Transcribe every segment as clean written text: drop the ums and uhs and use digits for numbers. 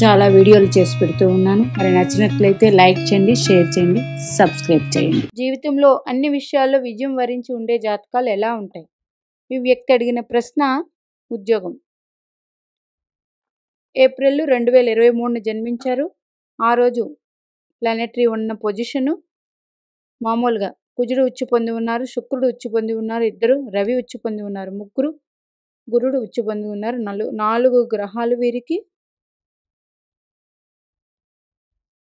చాలా వీడియోలు చేసి పెడుతూ ఉన్నాను. మరి నచ్చినట్లయితే లైక్ చేయండి, షేర్ చేయండి, సబ్స్క్రైబ్ చేయండి. జీవితంలో అన్ని విషయాల్లో విజయం వరించి ఉండే జాతకాలు ఎలా ఉంటాయి? ఈ వ్యక్తి అడిగిన ప్రశ్న ఉద్యోగం. ఏప్రిల్ 2023న జన్మించారు. ఆ రోజు ప్లానెటరీ ఉన్న పొజిషను మామూలుగా కుజుడు ఉచ్చు పొంది ఉన్నారు, శుక్రుడు ఉచ్చు పొంది ఉన్నారు, ఇద్దరు రవి ఉచ్చు పొంది ఉన్నారు, ముగ్గురు గురుడు ఉచ్చు పొంది ఉన్నారు. నాలుగు గ్రహాలు వీరికి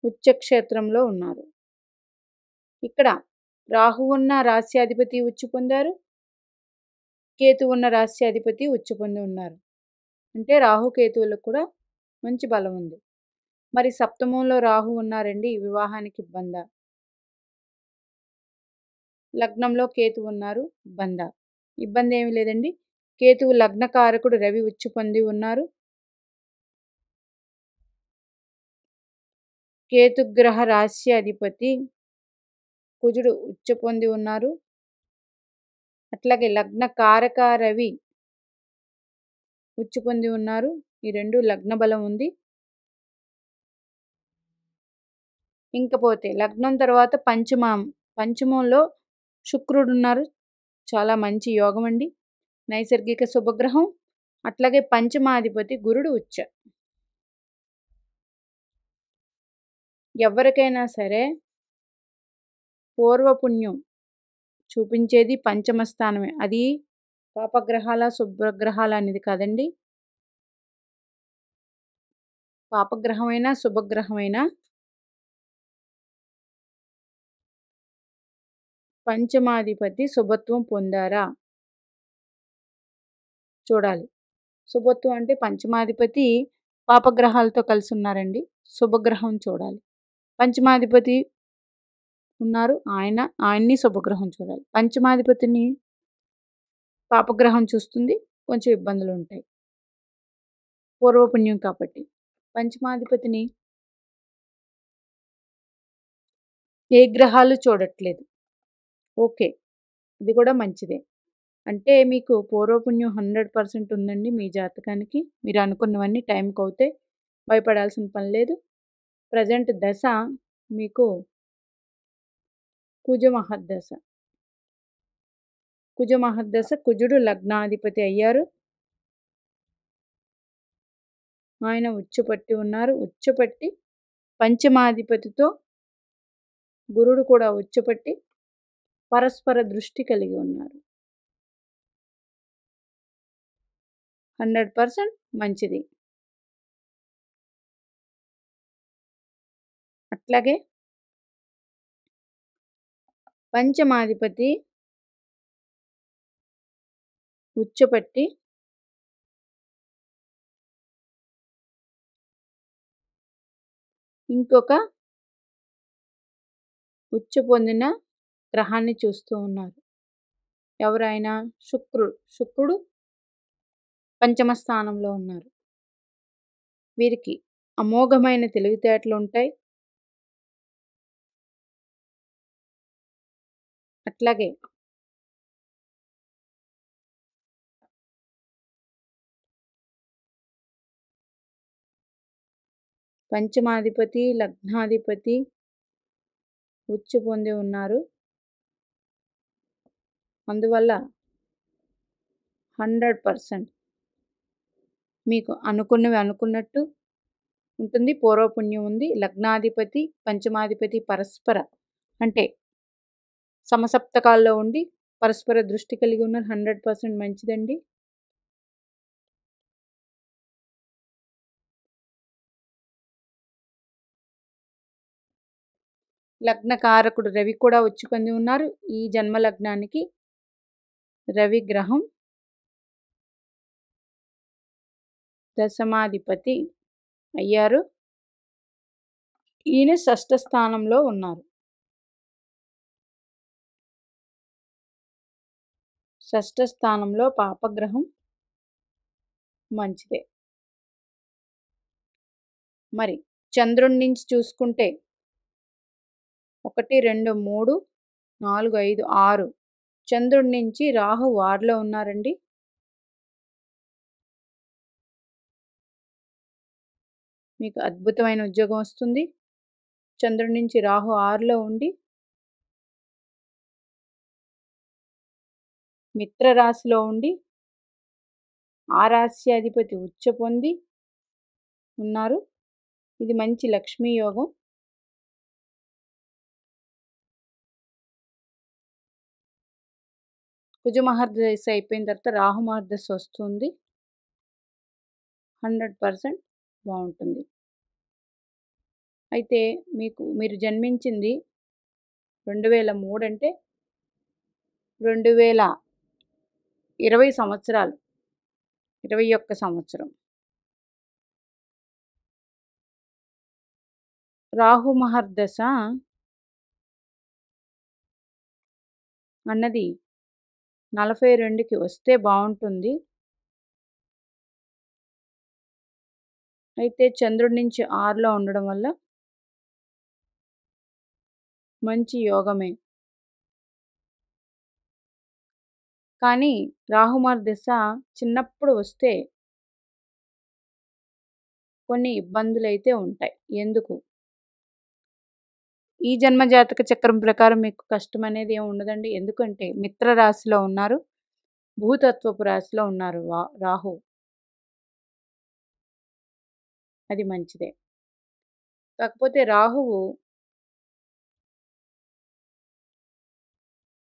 ఉచ్చక్షేత్రంలో ఉన్నారు. ఇక్కడ రాహు ఉన్న రాస్యాధిపతి ఉచ్చు పొందారు, కేతు ఉన్న రాస్యాధిపతి ఉచ్చు పొంది ఉన్నారు. అంటే రాహు కేతువులకు కూడా మంచి బలం ఉంది. మరి సప్తమంలో రాహు ఉన్నారండి, వివాహానికి ఇబ్బందా? లగ్నంలో కేతు ఉన్నారు, బంధ. ఇబ్బంది ఏమి లేదండి. కేతువు లగ్నకారకుడు రవి ఉచ్చు పొంది ఉన్నారు. కేతుగ్రహ రాస్యాధిపతి కుజుడు ఉచ్చు పొంది ఉన్నారు. అట్లాగే లగ్న కారక రవి ఉచ్చు పొంది ఉన్నారు. ఈ రెండు లగ్న బలం ఉంది. ఇంకపోతే లగ్నం తర్వాత పంచమంలో శుక్రుడు ఉన్నారు. చాలా మంచి యోగం అండి, నైసర్గిక శుభగ్రహం. అట్లాగే పంచమాధిపతి గురుడు ఉచ్చ. ఎవరికైనా సరే పూర్వపుణ్యం చూపించేది పంచమ స్థానమే. అది పాపగ్రహాల శుభగ్రహాల అనేది కాదండి. పాపగ్రహమైనా శుభగ్రహమైనా పంచమాధిపతి శుభత్వం పొందారా చూడాలి. శుభత్వం అంటే పంచమాధిపతి పాపగ్రహాలతో కలిసి ఉన్నారండి, శుభగ్రహం చూడాలి. పంచమాధిపతి ఉన్నారు, ఆయన్ని శుభగ్రహం చూడాలి. పంచమాధిపతిని పాపగ్రహం చూస్తుంది, కొంచెం ఇబ్బందులు ఉంటాయి, పూర్వపుణ్యం కాబట్టి. పంచమాధిపతిని ఏ గ్రహాలు చూడట్లేదు, ఓకే, ఇది కూడా మంచిదే. అంటే మీకు పూర్వపుణ్యం 100% ఉందండి మీ జాతకానికి. మీరు అనుకున్నవన్నీ టైంకి అవుతాయి, భయపడాల్సిన పని లేదు. ప్రజెంట్ దశ మీకు కుజమహర్దశ. కుజమహర్దశ, కుజుడు లగ్నాధిపతి అయ్యారు. ఆయన ఉచ్చుపట్టి ఉన్నారు. ఉచ్చుపట్టి పంచమాధిపతితో గురుడు కూడా ఉచ్చుపట్టి పరస్పర దృష్టి కలిగి ఉన్నారు. 100% మంచిది. అట్లాగే పంచమాధిపతి ఉచ్చుపట్టి ఇంకొక ఉచ్చు పొందిన గ్రహాన్ని చూస్తూ ఉన్నారు. ఎవరైనా శుక్రుడు పంచమ స్థానంలో ఉన్నారు. వీరికి అమోఘమైన తెలివితేటలు ఉంటాయి. అట్లాగే పంచమాధిపతి లగ్నాధిపతి ఉచ్చు పొంది ఉన్నారు. అందువల్ల 100% మీకు అనుకున్నవి అనుకున్నట్టు ఉంటుంది, పూర్వపుణ్యం ఉంది. లగ్నాధిపతి పంచమాధిపతి పరస్పర అంటే సమసప్తకాల్లో ఉండి పరస్పర దృష్టి కలిగి ఉన్నారు. 100% మంచిదండి. లగ్నకారకుడు రవి కూడా వచ్చి పొంది ఉన్నారు. ఈ జన్మ లగ్నానికి రవి గ్రహం దశమాధిపతి అయ్యారు. ఈయన షష్ఠ స్థానంలో ఉన్నారు. షష్ఠ స్థానంలో పాపగ్రహం మంచిదే. మరి చంద్రుడి నుంచి చూసుకుంటే 1 2 3 4 5 6 చంద్రుడి నుంచి రాహు వారిలో ఉన్నారండి. మీకు అద్భుతమైన ఉద్యోగం వస్తుంది. చంద్రుడి నుంచి రాహు 6లో ఉండి మిత్ర రాశిలో ఉండి ఆ రాశ్యాధిపతి ఉచ్చ పొంది ఉన్నారు. ఇది మంచి లక్ష్మీ యోగం. కుజ మహర్దశ అయిపోయిన తర్వాత రాహు మహర్దశ వస్తుంది. 100% బాగుంటుంది. అయితే మీరు జన్మించింది 2003 అంటే 2020 సంవత్సరాలు, 21 సంవత్సరం. రాహు మహర్దశ అన్నది 42కి వస్తే బాగుంటుంది. అయితే చంద్రుడి నుంచి 6లో ఉండడం వల్ల మంచి యోగమే. కానీ రాహు మహర్దశ చిన్నప్పుడు వస్తే కొన్ని ఇబ్బందులైతే ఉంటాయి. ఎందుకు? ఈ జన్మ జాతక చక్రం ప్రకారం మీకు కష్టం అనేది ఏమి ఉండదండి. ఎందుకంటే మిత్ర రాశిలో ఉన్నారు, భూతత్వపు రాశిలో ఉన్నారు రాహు. అది మంచిదే. కాకపోతే రాహువు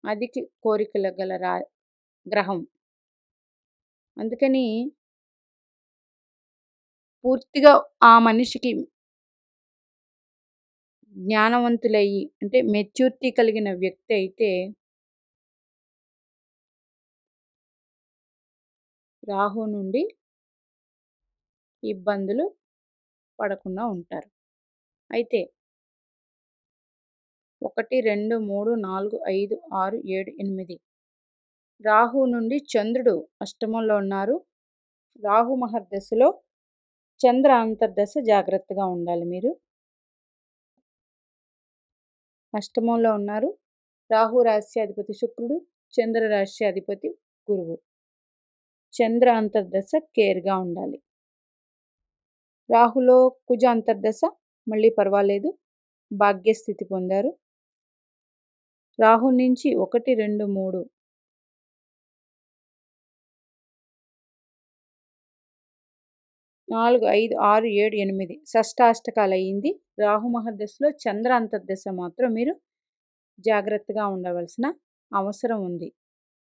అధిక కోరికల గల గ్రహం. అందుకని పూర్తిగా ఆ మనిషికి జ్ఞానవంతులయ్యి అంటే మెచ్యూరిటీ కలిగిన వ్యక్తి అయితే రాహు నుండి ఇబ్బందులు పడకుండా ఉంటారు. అయితే 1, 2, 3, 4, 5, 6, 7, 8 రాహు నుండి చంద్రుడు అష్టమంలో ఉన్నారు. రాహు మహర్దశలో చంద్ర అంతర్దశ జాగ్రత్తగా ఉండాలి మీరు. అష్టమంలో ఉన్నారు. రాహు రాశ్యాధిపతి శుక్రుడు, చంద్ర రాశ్యాధిపతి గురువు. చంద్ర అంతర్దశ కేర్గా ఉండాలి. రాహులో కుజ అంతర్దశ మళ్ళీ పర్వాలేదు, భాగ్యస్థితి పొందారు. రాహు నుంచి 1, 2, 3 4, 5, 6, 7, 8 షష్టాష్టకాలు అయ్యింది. రాహు మహర్దశలో చంద్ర అంతర్దశ మాత్రం మీరు జాగ్రత్తగా ఉండవలసిన అవసరం ఉంది.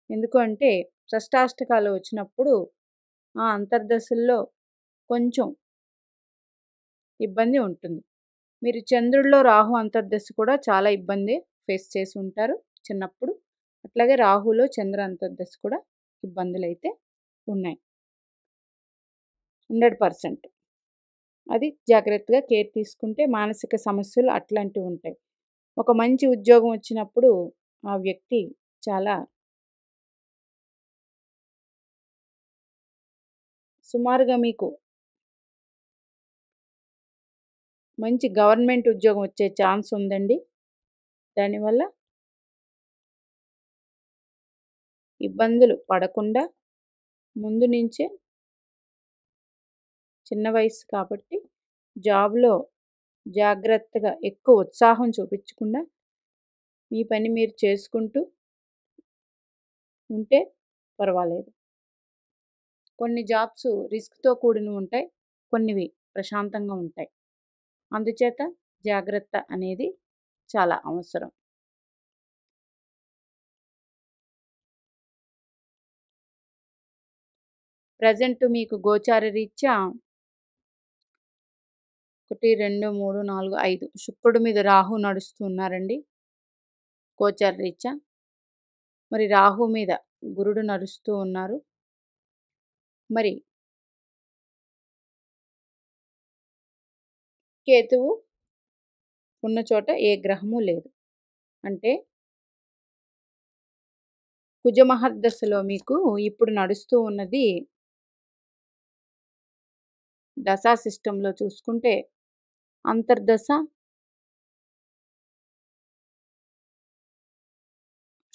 ఎందుకంటే షష్టాష్టకాలు వచ్చినప్పుడు ఆ అంతర్దశల్లో కొంచెం ఇబ్బంది ఉంటుంది. మీరు చంద్రుడిలో రాహు అంతర్దశ కూడా చాలా ఇబ్బంది ఫేస్ చేసి ఉంటారు చిన్నప్పుడు. అట్లాగే రాహులో చంద్ర అంతర్దశ కూడా ఇబ్బందులు అయితే ఉన్నాయి. 100%. అది జాగ్రత్తగా కేర్ తీసుకుంటే మానసిక సమస్యలు అట్లాంటివి ఉంటాయి. ఒక మంచి ఉద్యోగం వచ్చినప్పుడు ఆ వ్యక్తి చాలా సుమారుగా మీకు మంచి గవర్నమెంట్ ఉద్యోగం వచ్చే ఛాన్స్ ఉందండి. దానివల్ల ఇబ్బందులు పడకుండా ముందు నుంచే చిన్న వయసు కాబట్టి జాబ్‌లో జాగ్రత్తగా ఎక్కువ ఉత్సాహం చూపించకుండా మీ పని మీరు చేసుకుంటూ ఉంటే పర్వాలేదు. కొన్ని జాబ్స్ రిస్క్‌తో కూడినవి ఉంటాయి. కొన్నివి ప్రశాంతంగా ఉంటాయి. అందుచేత జాగ్రత్త అనేది చాలా అవసరం. ప్రెజెంట్ మీకు గోచార రీత్యా 1, 2, 3, 4, 5 శుక్రుడి మీద రాహు నడుస్తూ ఉన్నారండి గోచార రీత్యా. మరి రాహు మీద గురుడు నడుస్తూ ఉన్నారు. మరి కేతువు ఉన్న చోట ఏ గ్రహము లేదు. అంటే కుజ మహర్దశలో మీకు ఇప్పుడు నడుస్తూ ఉన్నది దశా సిస్టంలో చూసుకుంటే అంతర్దశ,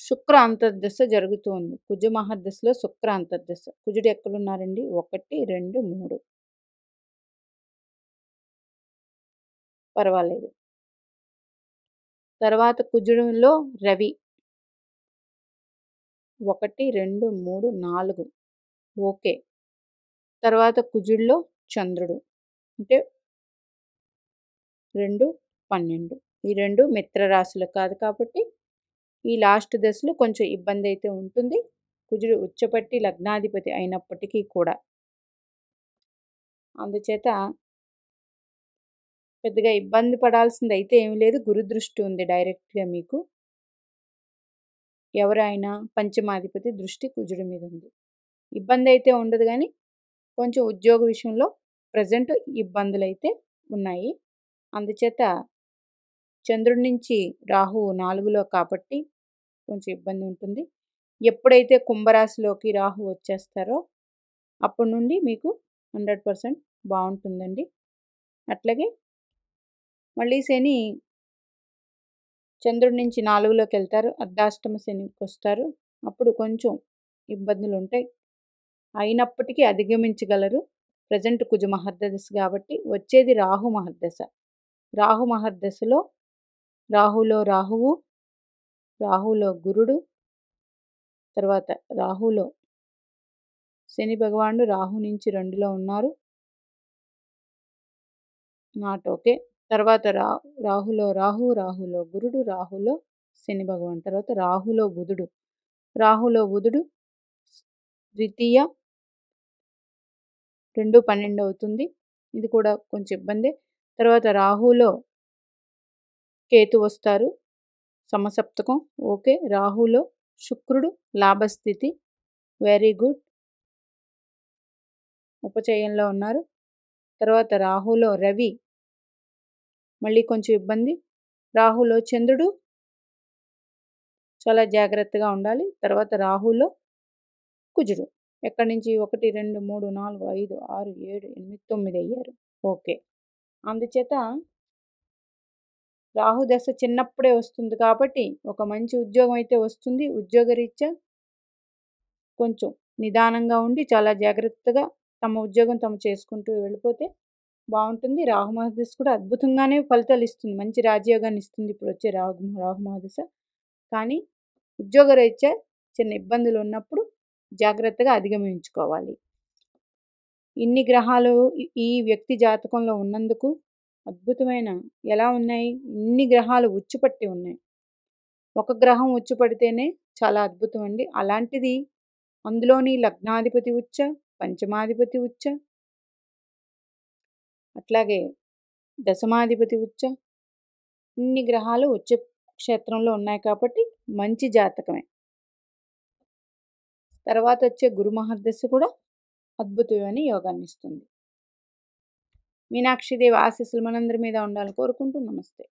శుక్ర అంతర్దశ జరుగుతూ ఉంది. కుజ మహర్దశలో శుక్ర అంతర్దశ. కుజుడు ఎక్కడున్నారండి? 1, 2, 3 పర్వాలేదు. తర్వాత కుజుడులో రవి 1, 2, 3, 4 ఓకే. తర్వాత కుజుడిలో చంద్రుడు అంటే 2, 12 ఈ 2 మిత్రరాశులు కాదు కాబట్టి ఈ లాస్ట్ దశలో కొంచెం ఇబ్బందయితే ఉంటుంది. కుజుడు ఉచ్చపట్టి లగ్నాధిపతి అయినప్పటికీ కూడా. అందుచేత పెద్దగా ఇబ్బంది పడాల్సిందయితే ఏమి లేదు. గురుదృష్టి ఉంది డైరెక్ట్‌గా మీకు. ఎవరైనా పంచమాధిపతి దృష్టి కుజుడి మీద ఉంది. ఇబ్బందయితే ఉండదు గానీ, కొంచెం ఉద్యోగ విషయంలో ప్రెజెంట్ ఇబ్బందులైతే ఉన్నాయి. అందుచేత చంద్రుడి నుంచి రాహువు 4లో కాబట్టి కొంచెం ఇబ్బంది ఉంటుంది. ఎప్పుడైతే కుంభరాశిలోకి రాహు వచ్చేస్తారో అప్పటి నుండి మీకు 100% బావుంటుందండి. అట్లాగే మళ్ళీ శని చంద్రుడి నుంచి 4లోకెళ్తారు. అర్ధాష్టమ శనికొస్తారు. అప్పుడు కొంచెం ఇబ్బందులుంటాయి. అయినప్పటికీ అధిగమించగలరు. ప్రెజెంట్ కుజ మహర్దశ కాబట్టి వచ్చేది రాహు మహర్దశ. రాహు మహర్దశలో రాహులో రాహువు, రాహులో గురుడు, తర్వాత రాహులో శని భగవానుడు రాహు నుంచి 2లో ఉన్నారు. Not okay. తర్వాత రాహులో రాహు, రాహులో గురుడు, రాహులో శని భగవానుడు. తర్వాత రాహులో బుధుడు. రాహులో బుధుడు ద్వితీయ 2, 12 అవుతుంది. ఇది కూడా కొంచెం ఇబ్బందే. తర్వాత రాహులో కేతు వస్తారు. సమసప్తకం ఓకే. రాహులో శుక్రుడు లాభస్థితి వెరీ గుడ్. ఉపచయంలో ఉన్నారు. తర్వాత రాహులో రవి మళ్ళీ కొంచెం ఇబ్బంది. రాహులో చంద్రుడు చాలా జాగ్రత్తగా ఉండాలి. తర్వాత రాహులో కుజుడు ఎక్కడి నుంచి 1, 2, 3, 4, 5, 6, 7, 8, 9 అయ్యారు. ఓకే. అందుచేత రాహు దశ చిన్నప్పుడే వస్తుంది కాబట్టి ఒక మంచి ఉద్యోగం అయితే వస్తుంది. ఉద్యోగరీత్యా కొంచెం నిదానంగా ఉండి చాలా జాగ్రత్తగా తమ ఉద్యోగం తాము చేసుకుంటూ వెళ్ళిపోతే బాగుంటుంది. రాహు మహాదశ కూడా అద్భుతంగానే ఫలితాలు ఇస్తుంది. మంచి రాజయోగాన్ని ఇస్తుంది ఇప్పుడు వచ్చే రాహు మహాదశ. కానీ ఉద్యోగరీత్యా చిన్న ఇబ్బందులు ఉన్నప్పుడు జాగ్రత్తగా అధిగమించుకోవాలి. ఇన్ని గ్రహాలు ఈ వ్యక్తి జాతకంలో ఉన్నందుకు అద్భుతమైన ఎలా ఉన్నాయి? ఇన్ని గ్రహాలు ఉచ్చుపట్టి ఉన్నాయి. ఒక గ్రహం ఉచ్చుపడితేనే చాలా అద్భుతం అండి. అలాంటిది అందులోని లగ్నాధిపతి ఉచ్చ, పంచమాధిపతి ఉచ్చ, అట్లాగే దశమాధిపతి ఉచ్చ, ఇన్ని గ్రహాలు ఉచ్చ క్షేత్రంలో ఉన్నాయి కాబట్టి మంచి జాతకమే. తర్వాత వచ్చే గురు మహర్దశ కూడా అద్భుతమైన యోగాన్ని ఇస్తుంది. మీనాక్షిదేవి ఆశీస్సులు మనందరి మీద ఉండాలని కోరుకుంటూ నమస్తే.